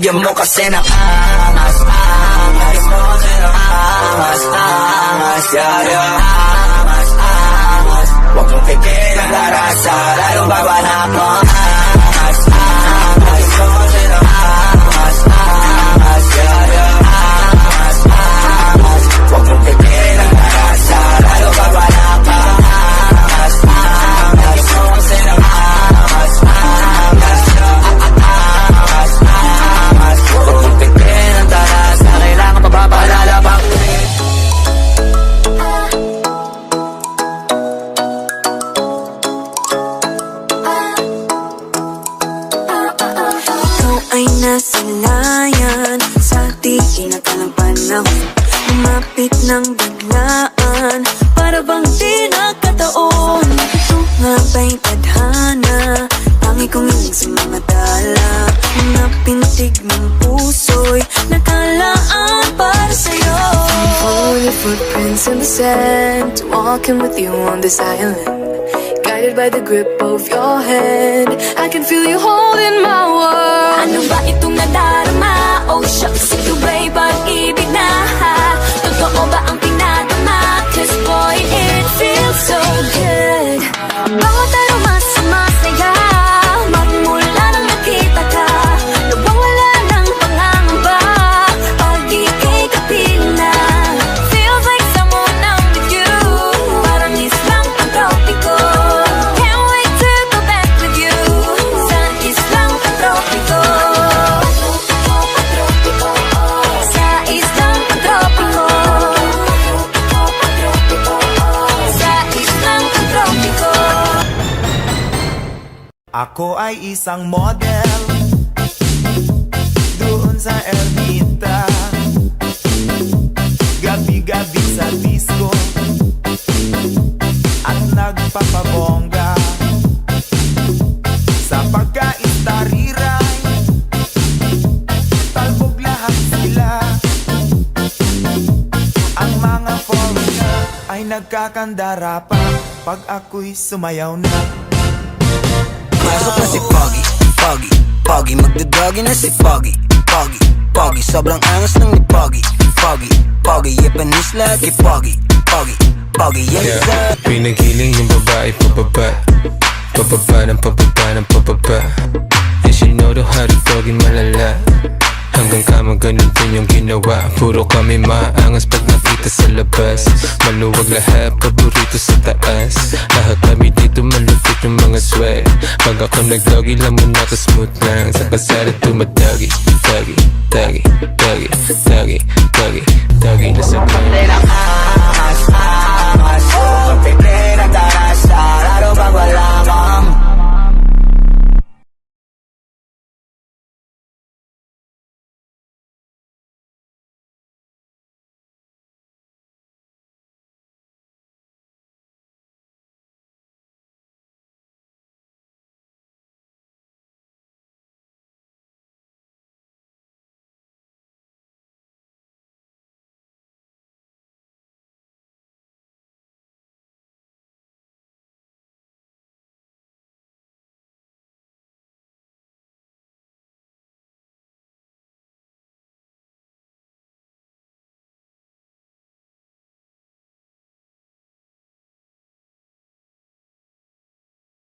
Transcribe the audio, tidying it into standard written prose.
bigyan mo kasi ng angas, angas. Bigyan mo kasi ng angas, angas. Yeah, yeah. Angas, angas. Huwag mong pigilan darasa, lalong babanat mo. Angas, angas. Bigyan mo kasi ng angas, angas. Yeah, yeah. Angas, angas. Huwag mong pigilan darasa, lalong babanat mo. Angas, angas. Bigyan mo kasi ng angas, angas. Angas, angas. Huwag mong pigilan darasa, kailangan pa ba palalabang? Ay nasalayan sa di inakalang panahon, lumapit ng biglaan, para bang di nakataon. Ito nga ba'y tadhana, tangi kong iling sa mga dala, mga pintig ng puso'y nakalaan para sa'yo. Follow your footprints in the sand, walking with you on this island, guided by the grip of your hand. I can feel you holding my world. Ano ba itong nadarama? Oh shucks, ito ba'y pag-ibig na? Totoo ba ang pinadama? Cause boy, it feels so good. Bawat aroma sumasaya, magmula nang nakita ka, nawawala ng pangangamba pag ika'y kapiling na. Feels like someone I'm with you, parang islang pantropiko. Can't wait to go back with you sa islang pantropiko. Sa islang pantropiko. Sa islang pantropiko. Ako ay isang model doon sa Ermita, gabi-gabi sa disco at nagpapabongga sa pagkaistariray. Talbog lahat sila, ang mga foreigner ay nagkakandara pa pag ako'y sumayaw na. Pasok na si Foggy, Foggy, Foggy. Magdadoggy na si Foggy, Foggy, Foggy. Sobrang angas ng ni Foggy, Foggy, Foggy. Japanese lahat kay Foggy, Foggy, Foggy. Yes sir. Pinagiling yung babae pababa, pababa ng pababa ng pababa. And she know the how to Foggy malala. Hanggang kama ganun din yung ginawa. Puro kami maangas pag nakita sa labas. Maluwag lahat, paborito sa taas. Lahat kami dito malupit yung mga swag. Pag ako nag-doggy, lamon ako smooth lang. Sa kasada tumadagi, dagi, dagi, dagi, dagi, dagi, dagi na sa Angas, angas. Huwag mong pigilan